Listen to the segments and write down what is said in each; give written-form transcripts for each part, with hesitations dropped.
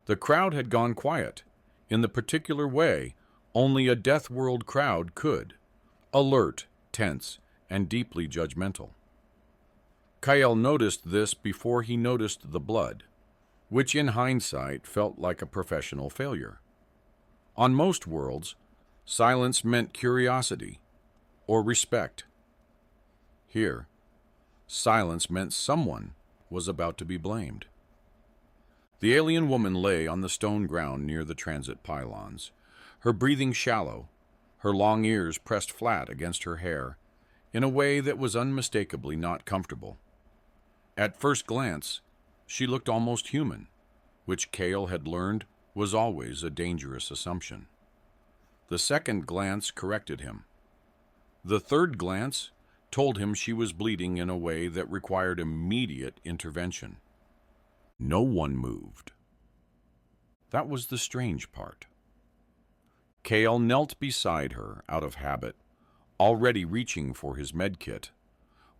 The crowd had gone quiet, in the particular way only a deathworld crowd could, alert, tense, and deeply judgmental. Kyle noticed this before he noticed the blood, which in hindsight felt like a professional failure. On most worlds, silence meant curiosity or respect. Here, silence meant someone was about to be blamed. The alien woman lay on the stone ground near the transit pylons, her breathing shallow, her long ears pressed flat against her hair, in a way that was unmistakably not comfortable. At first glance, she looked almost human, which Cale had learned was always a dangerous assumption. The second glance corrected him. The third glance told him she was bleeding in a way that required immediate intervention. No one moved. That was the strange part. Cale knelt beside her out of habit, already reaching for his medkit,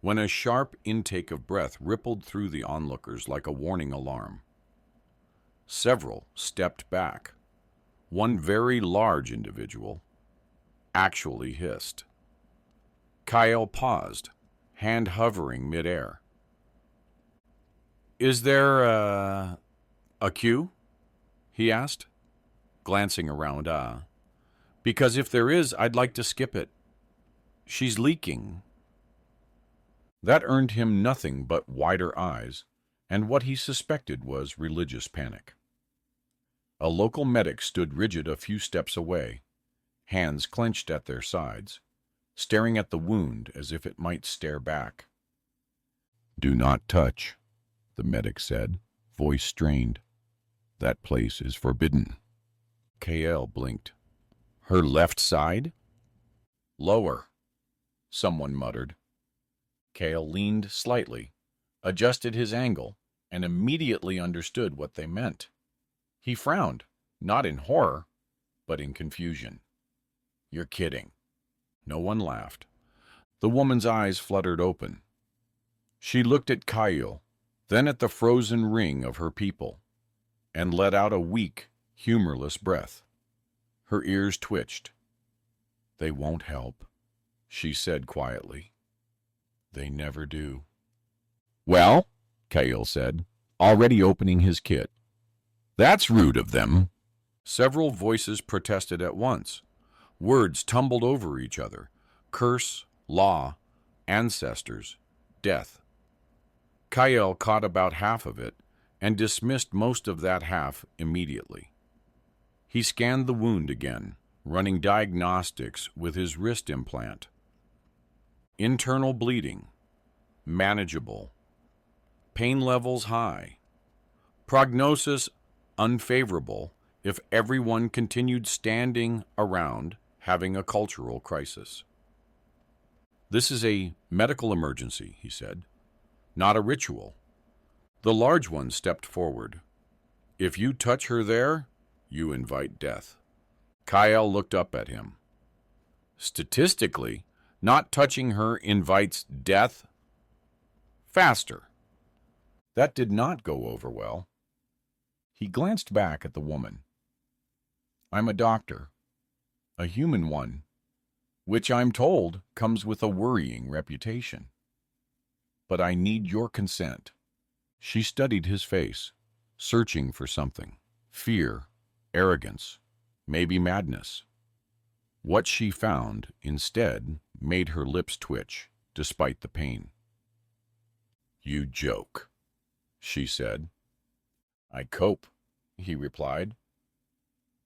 when a sharp intake of breath rippled through the onlookers like a warning alarm. Several stepped back. One very large individual actually hissed. Kyle paused, hand hovering midair. "Is there a queue?" he asked, glancing around. Because if there is, I'd like to skip it. She's leaking." That earned him nothing but wider eyes, and what he suspected was religious panic. A local medic stood rigid a few steps away, hands clenched at their sides, staring at the wound as if it might stare back. "Do not touch," the medic said, voice strained. "That place is forbidden." KL blinked. "Her left side?" "Lower," someone muttered. Cale leaned slightly, adjusted his angle, and immediately understood what they meant. He frowned, not in horror, but in confusion. "You're kidding." No one laughed. The woman's eyes fluttered open. She looked at Kyle, then at the frozen ring of her people, and let out a weak, humorless breath. Her ears twitched. "They won't help," she said quietly. "They never do." "Well," Kyle said, already opening his kit, "that's rude of them." Several voices protested at once. Words tumbled over each other. Curse, law, ancestors, death. Kyle caught about half of it and dismissed most of that half immediately. He scanned the wound again, running diagnostics with his wrist implant. Internal bleeding, manageable. Pain levels high. Prognosis unfavorable if everyone continued standing around having a cultural crisis. "This is a medical emergency," he said, "not a ritual." The large one stepped forward. "If you touch her there, you invite death." Kyle looked up at him. "Statistically, not touching her invites death?" "Faster." That did not go over well. He glanced back at the woman. "I'm a doctor, a human one, which I'm told comes with a worrying reputation. But I need your consent." She studied his face, searching for something. Fear, arrogance, maybe madness. What she found, instead, made her lips twitch, despite the pain. "You joke," she said. "I cope," he replied.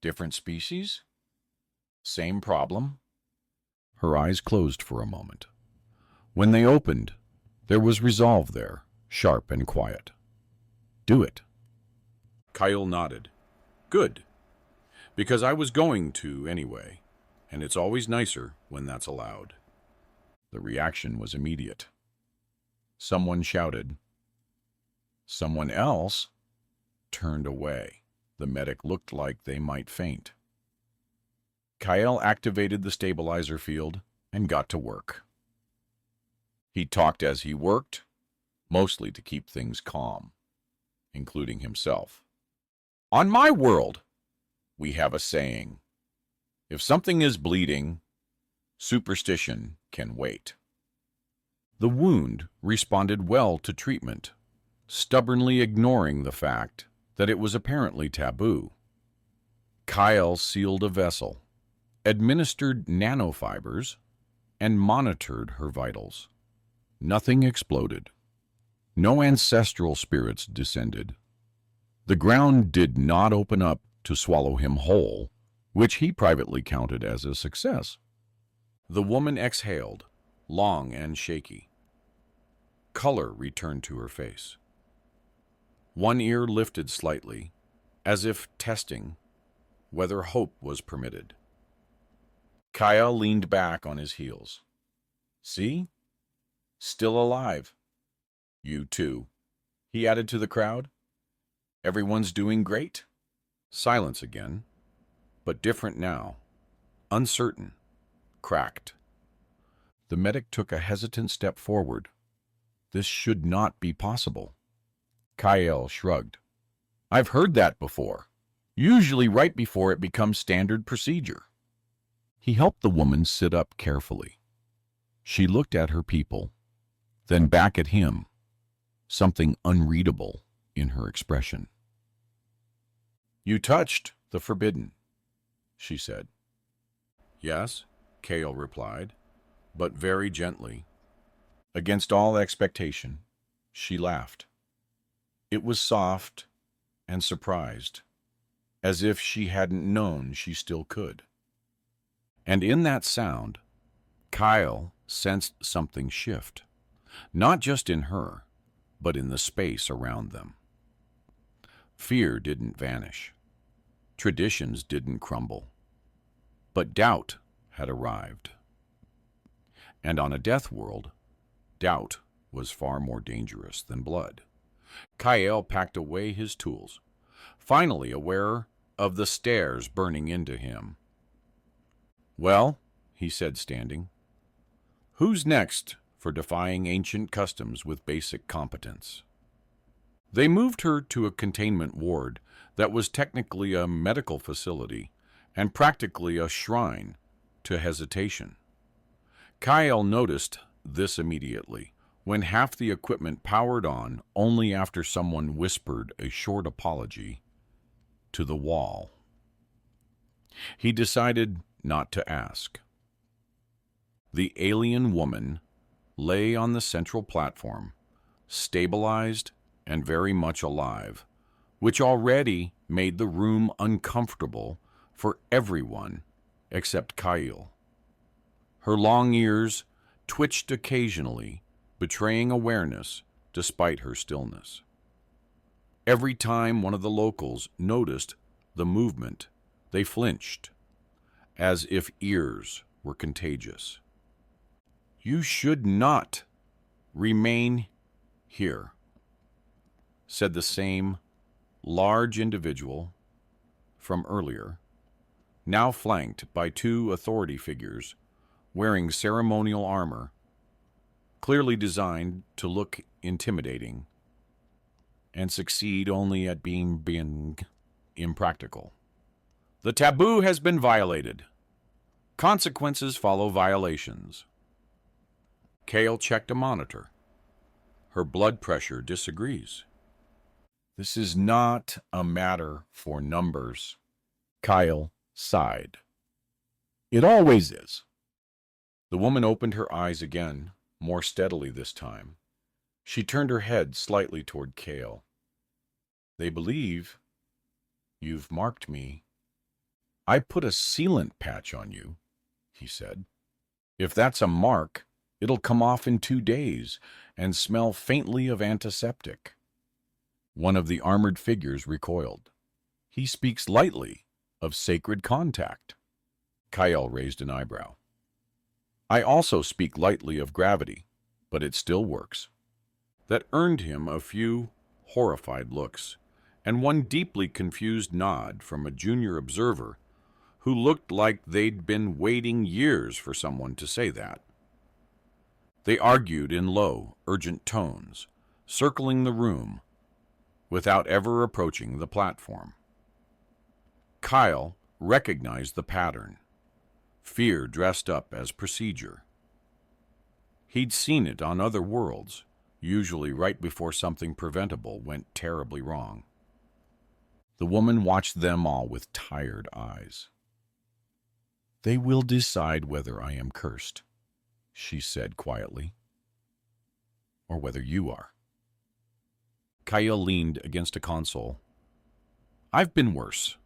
"Different species? Same problem?" Her eyes closed for a moment. When they opened, there was resolve there, sharp and quiet. "Do it." Kyle nodded. "Good. Because I was going to anyway, and it's always nicer when that's allowed." The reaction was immediate. Someone shouted. Someone else turned away. The medic looked like they might faint. Kyle activated the stabilizer field and got to work. He talked as he worked, mostly to keep things calm, including himself. On my world, we have a saying. If something is bleeding, superstition can wait. The wound responded well to treatment, stubbornly ignoring the fact that it was apparently taboo. Kyle sealed a vessel, administered nanofibers, and monitored her vitals. Nothing exploded. No ancestral spirits descended. The ground did not open up to swallow him whole, which he privately counted as a success. The woman exhaled, long and shaky. Color returned to her face. One ear lifted slightly, as if testing whether hope was permitted. Kyle leaned back on his heels. See? Still alive. You too, he added to the crowd. Everyone's doing great. Silence again, but different now. Uncertain. Cracked. The medic took a hesitant step forward. This should not be possible. Kyle shrugged. I've heard that before, usually right before it becomes standard procedure. He helped the woman sit up carefully. She looked at her people, then back at him, something unreadable in her expression. You touched the forbidden, she said. Yes, Kale replied, but very gently. Against all expectation, she laughed. It was soft and surprised, as if she hadn't known she still could. And in that sound, Kyle sensed something shift, not just in her, but in the space around them. Fear didn't vanish. Traditions didn't crumble. But doubt had arrived. And on a death world, doubt was far more dangerous than blood. Kyle packed away his tools, finally aware of the stares burning into him. Well, he said, standing, who's next for defying ancient customs with basic competence? They moved her to a containment ward that was technically a medical facility and practically a shrine to hesitation. Kyle noticed this immediately, when half the equipment powered on only after someone whispered a short apology to the wall. He decided not to ask. The alien woman lay on the central platform, stabilized and very much alive, which already made the room uncomfortable for everyone except Kyle. Her long ears twitched occasionally, betraying awareness despite her stillness. Every time one of the locals noticed the movement, they flinched, as if ears were contagious. You should not remain here, said the same large individual from earlier, now flanked by two authority figures wearing ceremonial armor, clearly designed to look intimidating and succeed only at being impractical. The taboo has been violated. Consequences follow violations. Kale checked a monitor. Her blood pressure disagrees. This is not a matter for numbers. Kyle sighed. It always is. The woman opened her eyes again, more steadily this time. She turned her head slightly toward Kale. They believe you've marked me. I put a sealant patch on you, he said. If that's a mark, it'll come off in 2 days and smell faintly of antiseptic. One of the armored figures recoiled. He speaks lightly of sacred contact. Kyle raised an eyebrow. I also speak lightly of gravity, but it still works. That earned him a few horrified looks, and one deeply confused nod from a junior observer who looked like they'd been waiting years for someone to say that. They argued in low, urgent tones, circling the room, without ever approaching the platform. Kyle recognized the pattern. Fear dressed up as procedure. He'd seen it on other worlds, usually right before something preventable went terribly wrong. The woman watched them all with tired eyes. "They will decide whether I am cursed," she said quietly, "or whether you are." Kyle leaned against a console. "I've been worse."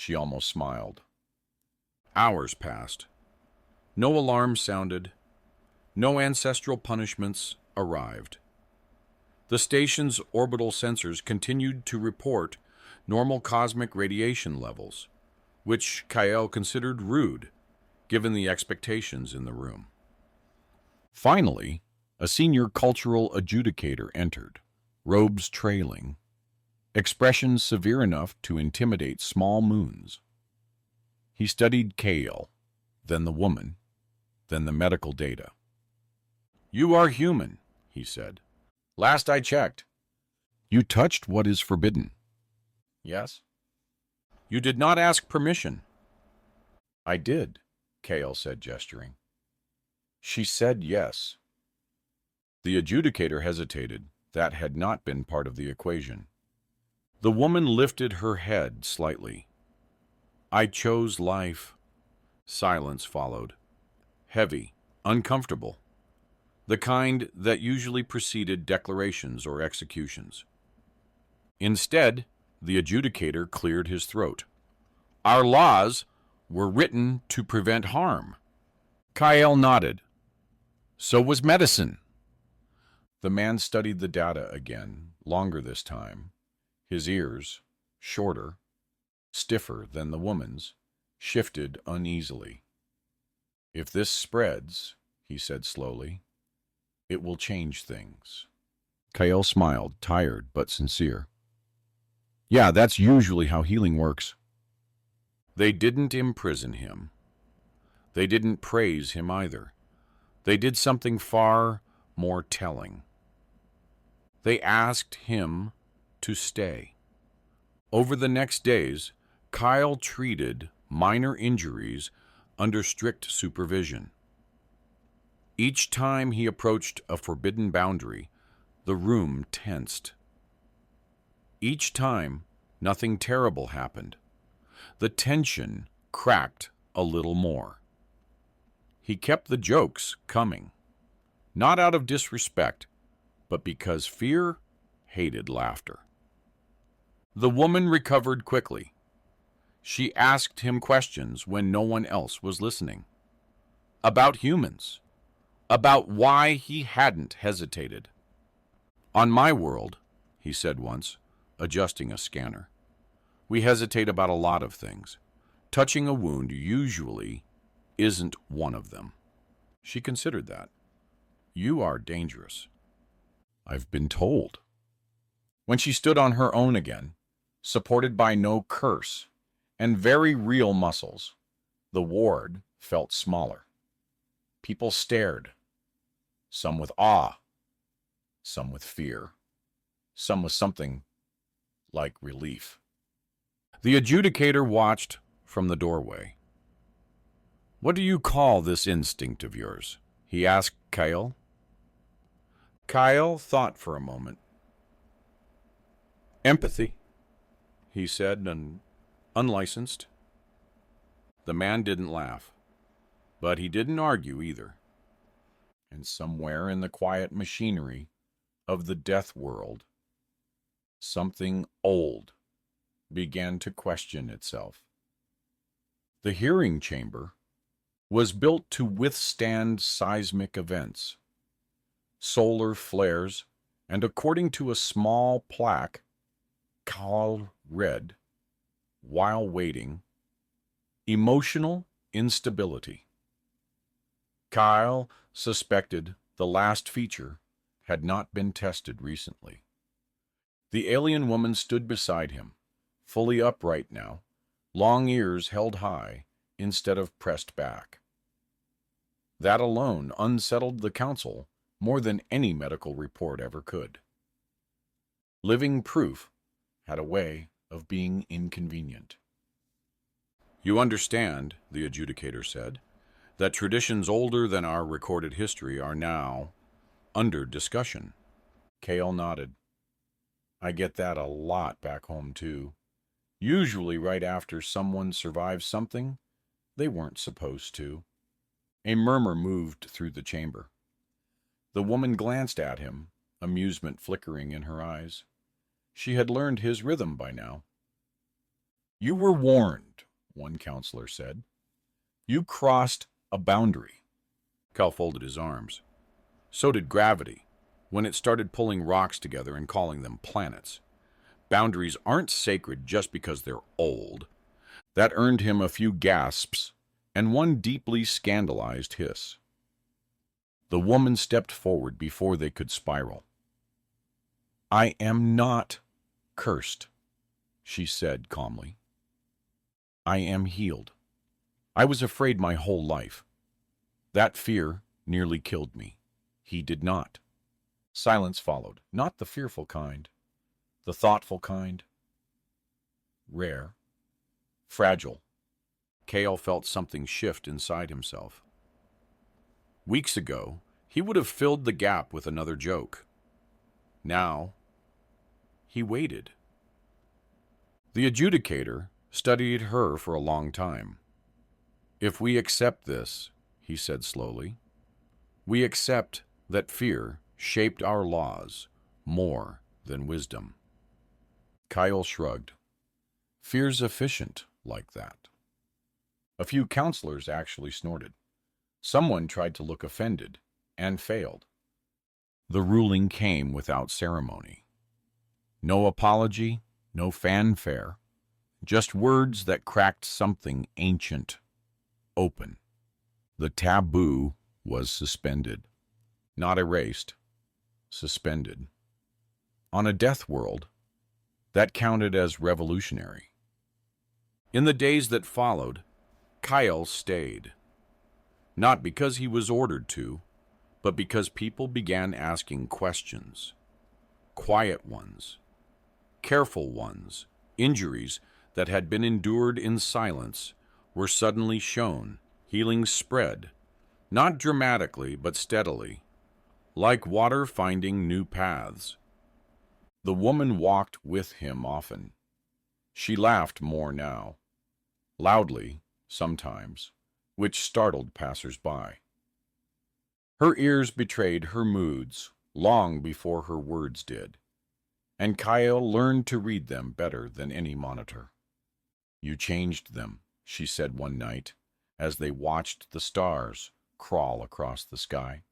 She almost smiled. Hours passed. No alarms sounded. No ancestral punishments arrived. The station's orbital sensors continued to report normal cosmic radiation levels, which Kyle considered rude, given the expectations in the room. Finally, a senior cultural adjudicator entered, robes trailing, expressions severe enough to intimidate small moons. He studied Kale, then the woman, then the medical data. "You are human," he said. "Last I checked." "You touched what is forbidden." "Yes." "You did not ask permission." "I did," Kale said, gesturing. She said yes. The adjudicator hesitated. That had not been part of the equation. The woman lifted her head slightly. "I chose life." Silence followed. Heavy, uncomfortable. The kind that usually preceded declarations or executions. Instead, the adjudicator cleared his throat. "Our laws were written to prevent harm." Kyle nodded. "So was medicine." The man studied the data again, longer this time. His ears, shorter, stiffer than the woman's, shifted uneasily. "If this spreads," he said slowly, "it will change things." Kyle smiled, tired but sincere. "Yeah, that's usually how healing works." They didn't imprison him. They didn't praise him either. They did something far more telling. They asked him to stay. Over the next days, Kyle treated minor injuries under strict supervision. Each time he approached a forbidden boundary, the room tensed. Each time, nothing terrible happened. The tension cracked a little more. He kept the jokes coming, not out of disrespect, but because fear hated laughter. The woman recovered quickly. She asked him questions when no one else was listening. About humans. About why he hadn't hesitated. "On my world," he said once, adjusting a scanner, "we hesitate about a lot of things. Touching a wound usually isn't one of them." She considered that. "You are dangerous." "I've been told." When she stood on her own again, supported by no curse and very real muscles, the ward felt smaller. People stared, some with awe, some with fear, some with something like relief. The adjudicator watched from the doorway. "What do you call this instinct of yours?" he asked Kyle. Kyle thought for a moment. "Empathy," he said, and unlicensed. The man didn't laugh, but he didn't argue either. And somewhere in the quiet machinery of the death world, something old began to question itself. The hearing chamber was built to withstand seismic events, solar flares, and according to a small plaque, Kyle read, while waiting, emotional instability. Kyle suspected the last feature had not been tested recently. The alien woman stood beside him, fully upright now, long ears held high instead of pressed back. That alone unsettled the council more than any medical report ever could. Living proof had a way of being inconvenient. You understand, the adjudicator said, that traditions older than our recorded history are now under discussion. Kale nodded. I get that a lot back home, too. Usually right after someone survives something they weren't supposed to. A murmur moved through the chamber. The woman glanced at him, amusement flickering in her eyes. She had learned his rhythm by now. You were warned, one counselor said. You crossed a boundary. Cal folded his arms. So did gravity, when it started pulling rocks together and calling them planets. Boundaries aren't sacred just because they're old. That earned him a few gasps and one deeply scandalized hiss. The woman stepped forward before they could spiral. I am not cursed, she said calmly. I am healed. I was afraid my whole life. That fear nearly killed me. He did not. Silence followed, not the fearful kind, the thoughtful kind. Rare, fragile. Kale felt something shift inside himself. Weeks ago, he would have filled the gap with another joke. Now, he waited. The adjudicator studied her for a long time. If we accept this, he said slowly, we accept that fear shaped our laws more than wisdom. Kyle shrugged. Fear's efficient like that. A few counselors actually snorted. Someone tried to look offended and failed. The ruling came without ceremony. No apology, no fanfare, just words that cracked something ancient open. The taboo was suspended. Not erased, suspended. On a death world, that counted as revolutionary. In the days that followed, Kyle stayed. Not because he was ordered to, but because people began asking questions. Quiet ones, careful ones, injuries that had been endured in silence were suddenly shown. Healing spread, not dramatically but steadily, like water finding new paths. The woman walked with him often. She laughed more now, loudly sometimes, which startled passers-by. Her ears betrayed her moods long before her words did, and Kyle learned to read them better than any monitor. You changed them, she said one night, as they watched the stars crawl across the sky.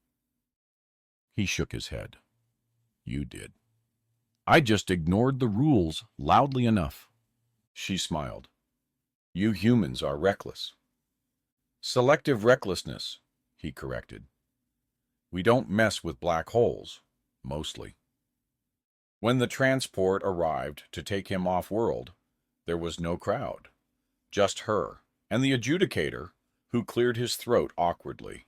He shook his head. You did. I just ignored the rules loudly enough. She smiled. You humans are reckless. Selective recklessness, he corrected. We don't mess with black holes, mostly. When the transport arrived to take him off-world, there was no crowd, just her and the adjudicator, who cleared his throat awkwardly.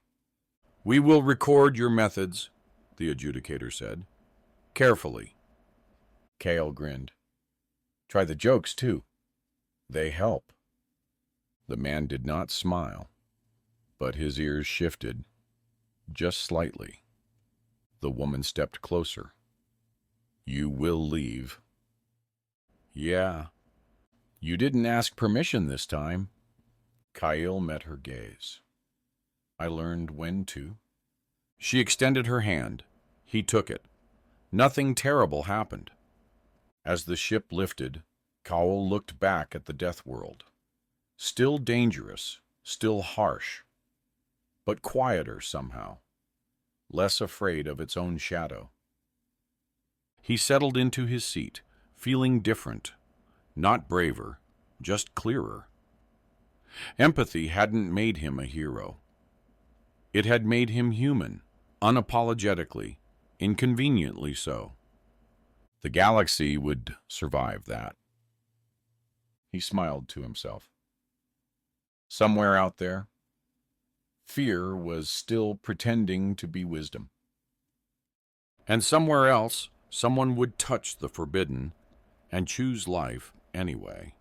We will record your methods, the adjudicator said. Carefully. Kale grinned. Try the jokes, too. They help. The man did not smile, but his ears shifted, just slightly. The woman stepped closer. You will leave. Yeah. You didn't ask permission this time. Kyle met her gaze. I learned when to. She extended her hand. He took it. Nothing terrible happened. As the ship lifted, Kyle looked back at the death world. Still dangerous, still harsh, but quieter somehow, less afraid of its own shadow. He settled into his seat, feeling different, not braver, just clearer. Empathy hadn't made him a hero. It had made him human, unapologetically, inconveniently so. The galaxy would survive that. He smiled to himself. Somewhere out there, fear was still pretending to be wisdom. And somewhere else, someone would touch the forbidden and choose life anyway.